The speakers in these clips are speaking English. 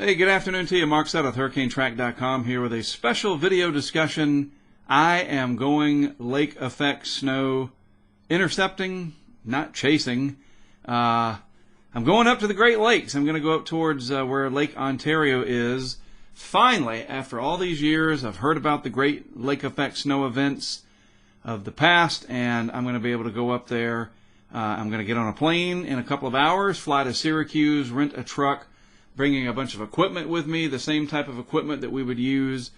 Hey, good afternoon to you. Mark Sett with HurricaneTrack.com here with a special video discussion. I am going lake effect snow intercepting, not chasing. I'm going up to the Great Lakes. I'm going to go up towards where Lake Ontario is. Finally, after all these years, I've heard about the great lake effect snow events of the past, and I'm going to be able to go up there. I'm going to get on a plane in a couple of hours, fly to Syracuse, rent a truck, bringing a bunch of equipment with me, the same type of equipment that we would use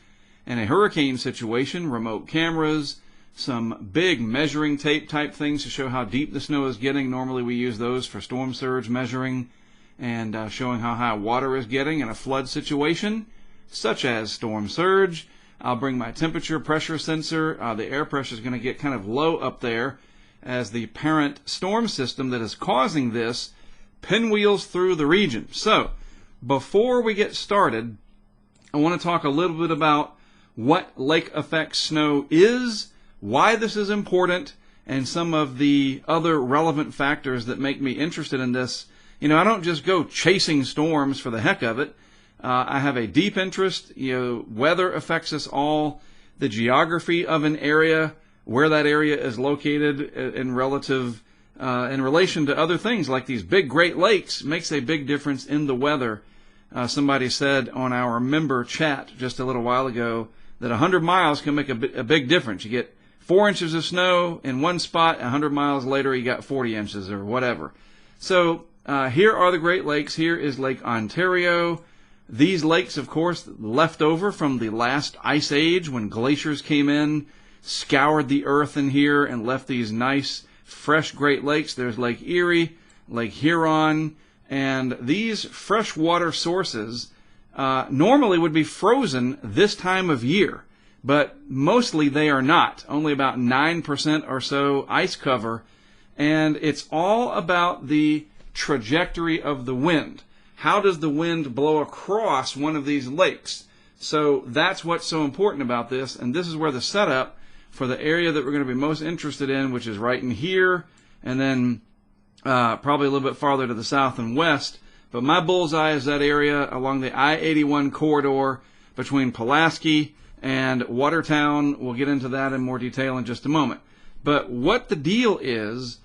in a hurricane situation, remote cameras, some big measuring tape type things to show how deep the snow is getting. Normally we use those for storm surge measuring and showing how high water is getting in a flood situation, such as storm surge. I'll bring my temperature pressure sensor. The air pressure is going to get kind of low up there as the parent storm system that is causing this pinwheels through the region. So, before we get started, I want to talk a little bit about what lake effect snow is, why this is important, and some of the other relevant factors that make me interested in this. You know, I don't just go chasing storms for the heck of it. I have a deep interest. Weather affects us all. The geography of an area, where that area is located in relation to other things like these big Great Lakes, makes a big difference in the weather. Somebody said on our member chat just a little while ago that 100 miles can make a big difference. You get 4 inches of snow in one spot, 100 miles later you got 40 inches or whatever. So here are the Great Lakes. Here is Lake Ontario. These lakes, of course, left over from the last ice age when glaciers came in, scoured the earth in here and left these nice, fresh Great Lakes. There's Lake Erie, Lake Huron, and these freshwater sources normally would be frozen this time of year, but mostly they are not. Only about 9% or so ice cover, and it's all about the trajectory of the wind. How does the wind blow across one of these lakes? So that's what's so important about this, and this is where the setup for the area that we're going to be most interested in, which is right in here, and then probably a little bit farther to the south and west. But my bullseye is that area along the I-81 corridor between Pulaski and Watertown. We'll get into that in more detail in just a moment. But what the deal is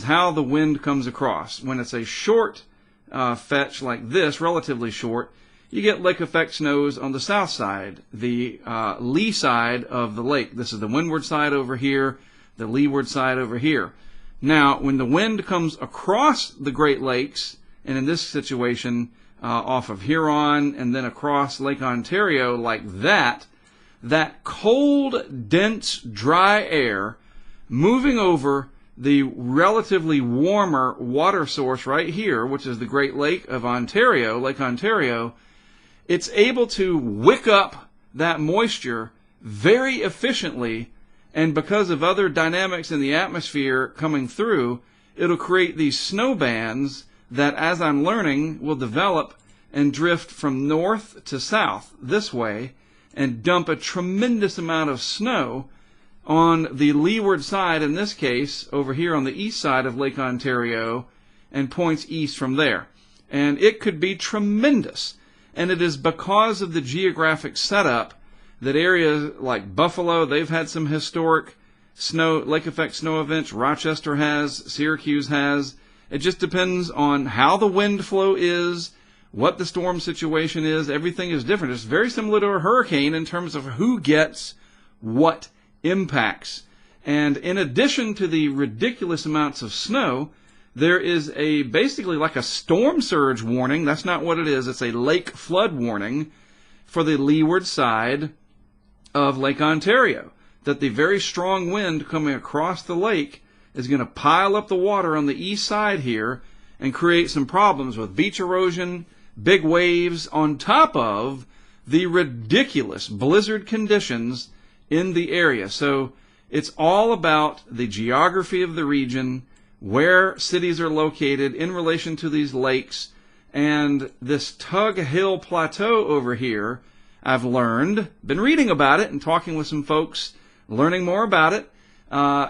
how the wind comes across. When it's a short fetch like this, relatively short, you get lake effect snows on the south side, the lee side of the lake. This is the windward side over here, the leeward side over here. Now, when the wind comes across the Great Lakes, and in this situation, off of Huron and then across Lake Ontario like that, that cold, dense, dry air moving over the relatively warmer water source right here, which is the Great Lake of Ontario, Lake Ontario, it's able to wick up that moisture very efficiently. And because of other dynamics in the atmosphere coming through, it'll create these snow bands that, as I'm learning, will develop and drift from north to south this way and dump a tremendous amount of snow on the leeward side, in this case, over here on the east side of Lake Ontario, and points east from there. And it could be tremendous. And it is because of the geographic setup that areas like Buffalo, they've had some historic lake effect snow events. Rochester has, Syracuse has. It just depends on how the wind flow is, what the storm situation is. Everything is different. It's very similar to a hurricane in terms of who gets what impacts. And in addition to the ridiculous amounts of snow, there is basically like a storm surge warning. That's not what it is. It's a lake flood warning for the leeward side of Lake Ontario, that the very strong wind coming across the lake is going to pile up the water on the east side here and create some problems with beach erosion, big waves, on top of the ridiculous blizzard conditions in the area. So it's all about the geography of the region, where cities are located in relation to these lakes, and this Tug Hill Plateau over here, I've learned, been reading about it and talking with some folks, learning more about it,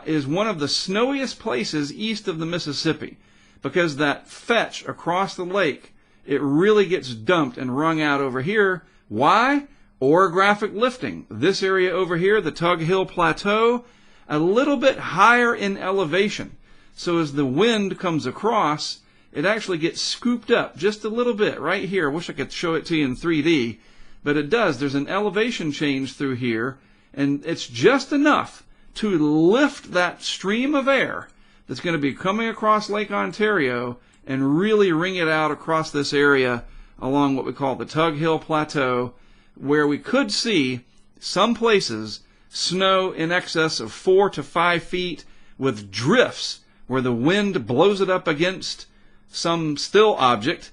is one of the snowiest places east of the Mississippi, because that fetch across the lake it really gets dumped and wrung out over here. Why? Orographic lifting. This area over here, the Tug Hill Plateau, a little bit higher in elevation. So as the wind comes across, it actually gets scooped up just a little bit right here. I wish I could show it to you in 3D, but it does. There's an elevation change through here, and it's just enough to lift that stream of air that's going to be coming across Lake Ontario and really wring it out across this area along what we call the Tug Hill Plateau, where we could see some places snow in excess of 4 to 5 feet with drifts where the wind blows it up against some still object,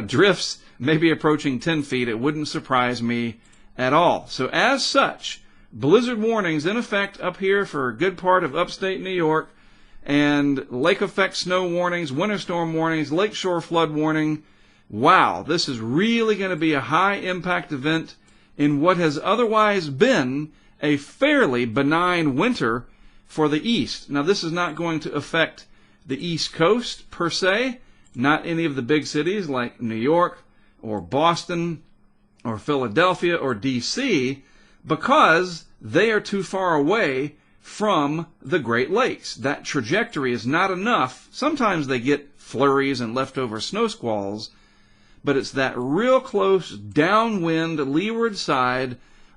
drifts maybe approaching 10 feet. It wouldn't surprise me at all. So as such, blizzard warnings in effect up here for a good part of upstate New York, and lake effect snow warnings, winter storm warnings, lakeshore flood warning. Wow, this is really going to be a high impact event in what has otherwise been a fairly benign winter for the East. Now, this is not going to affect the East Coast per se, not any of the big cities like New York or Boston or Philadelphia or D.C., because they are too far away from the Great Lakes. That trajectory is not enough. Sometimes they get flurries and leftover snow squalls, but it's that real close downwind leeward side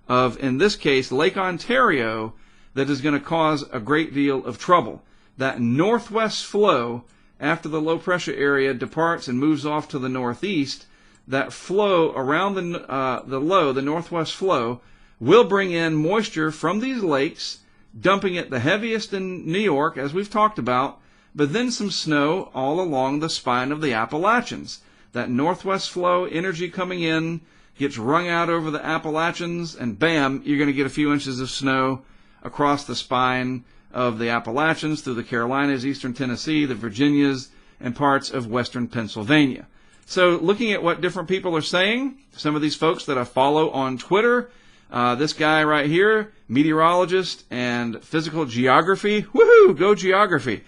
of, in this case, Lake Ontario, that is going to cause a great deal of trouble. That northwest flow, after the low pressure area departs and moves off to the northeast, that flow around the northwest flow, will bring in moisture from these lakes, dumping it the heaviest in New York, as we've talked about, but then some snow all along the spine of the Appalachians. That northwest flow, energy coming in, gets wrung out over the Appalachians, and bam, you're going to get a few inches of snow across the spine of the Appalachians through the Carolinas, eastern Tennessee, the Virginias, and parts of western Pennsylvania. So looking at what different people are saying, some of these folks that I follow on Twitter, this guy right here, meteorologist and physical geography, woohoo, go geography,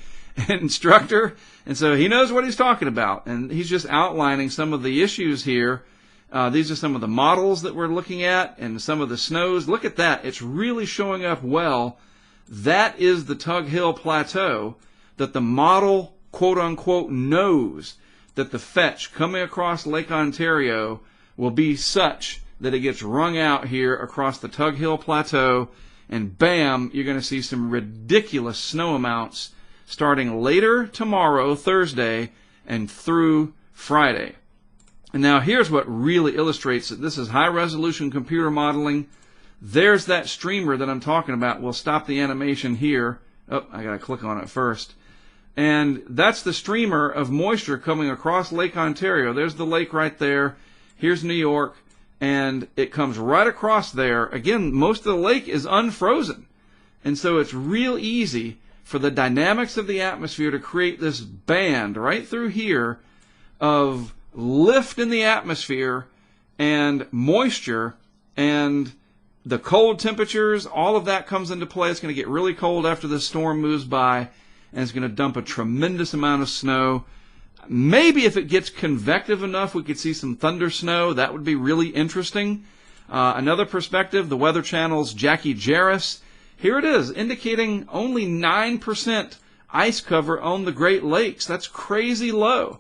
instructor, and so he knows what he's talking about, and he's just outlining some of the issues here. These are some of the models that we're looking at and some of the snows. Look at that. It's really showing up well. That is the Tug Hill Plateau that the model, quote unquote, knows that the fetch coming across Lake Ontario will be such that it gets wrung out here across the Tug Hill Plateau, and bam, you're going to see some ridiculous snow amounts starting later tomorrow, Thursday, and through Friday. And now here's what really illustrates that this is high-resolution computer modeling. There's that streamer that I'm talking about. We'll stop the animation here. Oh, I got to click on it first. And that's the streamer of moisture coming across Lake Ontario. There's the lake right there. Here's New York. And it comes right across there. Again, most of the lake is unfrozen. And so it's real easy for the dynamics of the atmosphere to create this band right through here of lift in the atmosphere and moisture, and the cold temperatures, all of that comes into play. It's going to get really cold after the storm moves by, and it's going to dump a tremendous amount of snow. Maybe if it gets convective enough, we could see some thunder snow. That would be really interesting. Another perspective, the Weather Channel's Jackie Jarris. Here it is, indicating only 9% ice cover on the Great Lakes. That's crazy low.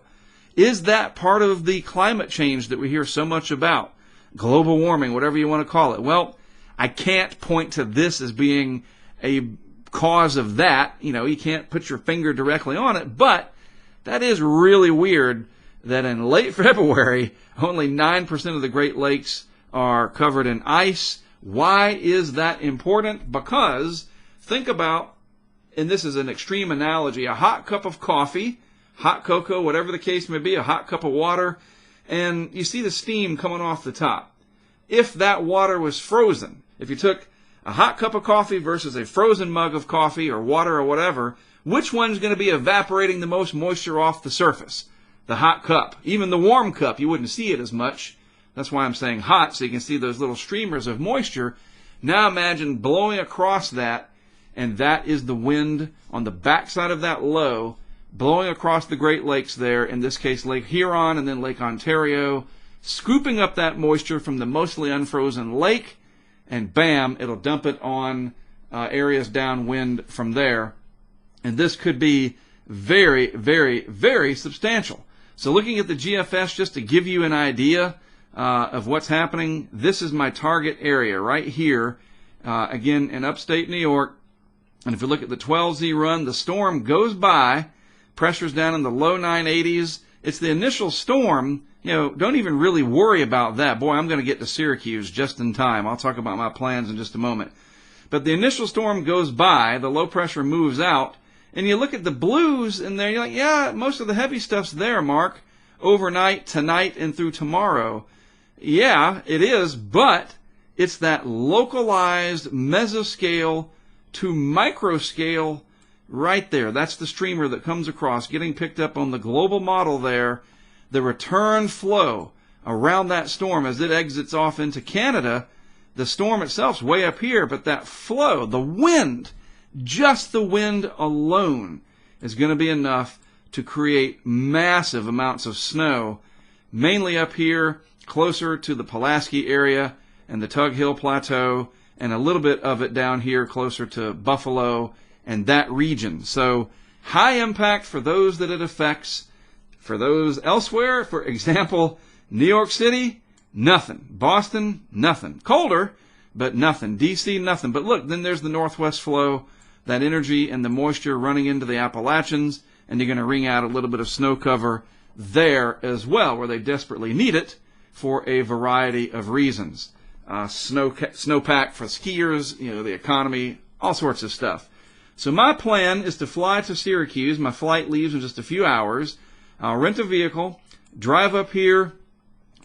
Is that part of the climate change that we hear so much about? Global warming, whatever you want to call it. Well, I can't point to this as being a cause of that. You know, you can't put your finger directly on it, but that is really weird that in late February, only 9% of the Great Lakes are covered in ice. Why is that important? Because think about, and this is an extreme analogy, a hot cup of coffee, hot cocoa, whatever the case may be, a hot cup of water, and you see the steam coming off the top. If that water was frozen, if you took a hot cup of coffee versus a frozen mug of coffee or water or whatever, which one's going to be evaporating the most moisture off the surface? The hot cup. Even the warm cup, you wouldn't see it as much. That's why I'm saying hot, so you can see those little streamers of moisture. Now imagine blowing across that, and that is the wind on the backside of that low, blowing across the Great Lakes there, in this case Lake Huron and then Lake Ontario, scooping up that moisture from the mostly unfrozen lake, and bam, it'll dump it on areas downwind from there. And this could be very, very, very substantial. So looking at the GFS, just to give you an idea of what's happening, this is my target area right here, again in upstate New York. And if you look at the 12Z run, the storm goes by, pressure's down in the low 980s. It's the initial storm. Don't even really worry about that. Boy, I'm going to get to Syracuse just in time. I'll talk about my plans in just a moment. But the initial storm goes by, the low pressure moves out, and you look at the blues in there, you're like, yeah, most of the heavy stuff's there, Mark, overnight, tonight, and through tomorrow. Yeah, it is, but it's that localized mesoscale to microscale right there. That's the streamer that comes across, getting picked up on the global model there. The return flow around that storm as it exits off into Canada, the storm itself's way up here, but that flow, the wind, just the wind alone is going to be enough to create massive amounts of snow, mainly up here, closer to the Pulaski area and the Tug Hill Plateau, and a little bit of it down here closer to Buffalo and that region. So high impact for those that it affects. For those elsewhere, for example, New York City, nothing. Boston, nothing. Colder, but nothing. DC, nothing. But look, then there's the northwest flow, that energy and the moisture running into the Appalachians, and you're going to wring out a little bit of snow cover there as well, where they desperately need it for a variety of reasons. Snowpack for skiers, the economy, all sorts of stuff. So my plan is to fly to Syracuse. My flight leaves in just a few hours. I'll rent a vehicle, drive up here.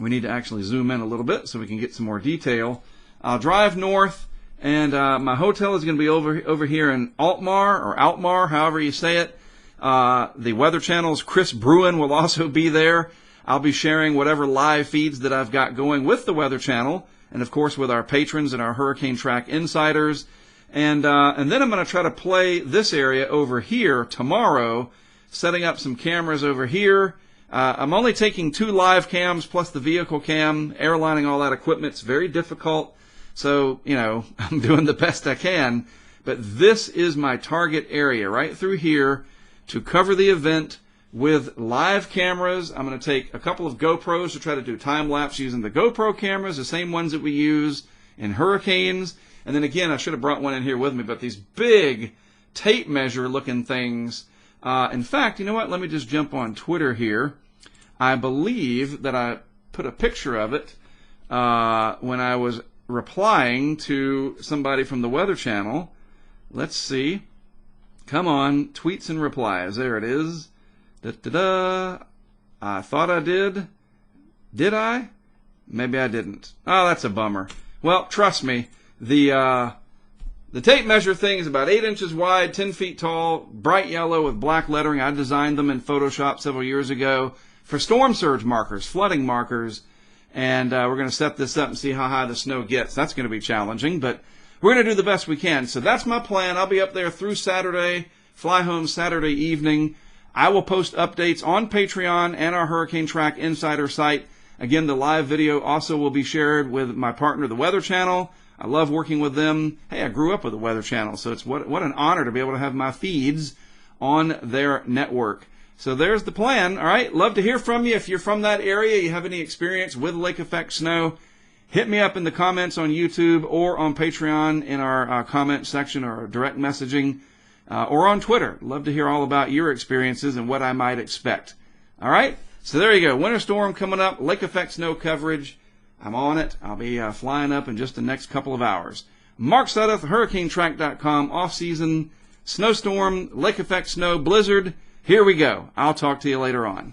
We need to actually zoom in a little bit so we can get some more detail. I'll drive north, and my hotel is going to be over here in Altmar, however you say it. The Weather Channel's Chris Bruin will also be there. I'll be sharing whatever live feeds that I've got going with the Weather Channel, and of course with our patrons and our HurricaneTrack insiders. And then I'm going to try to play this area over here tomorrow, setting up some cameras over here. I'm only taking 2 live cams plus the vehicle cam. Airlining all that equipment's very difficult. So, I'm doing the best I can. But this is my target area right through here to cover the event with live cameras. I'm going to take a couple of GoPros to try to do time-lapse using the GoPro cameras, the same ones that we use in hurricanes. And then again, I should have brought one in here with me, but these big tape measure looking things. In fact, you know what? Let me just jump on Twitter here. I believe that I put a picture of it when I was replying to somebody from the Weather Channel. Let's see. Come on, tweets and replies. There it is. Da-da-da. I thought I did. Did I? Maybe I didn't. Oh, that's a bummer. Well, trust me, the tape measure thing is about 8 inches wide, 10 feet tall, bright yellow with black lettering. I designed them in Photoshop several years ago for storm surge markers, flooding markers. And we're going to set this up and see how high the snow gets. That's going to be challenging, but we're going to do the best we can. So that's my plan. I'll be up there through Saturday, fly home Saturday evening. I will post updates on Patreon and our HurricaneTrack Insider site. Again, the live video also will be shared with my partner, the Weather Channel. I love working with them. Hey, I grew up with the Weather Channel, so it's what an honor to be able to have my feeds on their network. So there's the plan. All right, love to hear from you. If you're from that area, you have any experience with lake effect snow, hit me up in the comments on YouTube or on Patreon in our comment section or direct messaging or on Twitter. Love to hear all about your experiences and what I might expect. All right, so there you go. Winter storm coming up, lake effect snow coverage. I'm on it. I'll be flying up in just the next couple of hours. Mark Sudduth, HurricaneTrack.com, off-season, snowstorm, lake effect snow, blizzard. Here we go. I'll talk to you later on.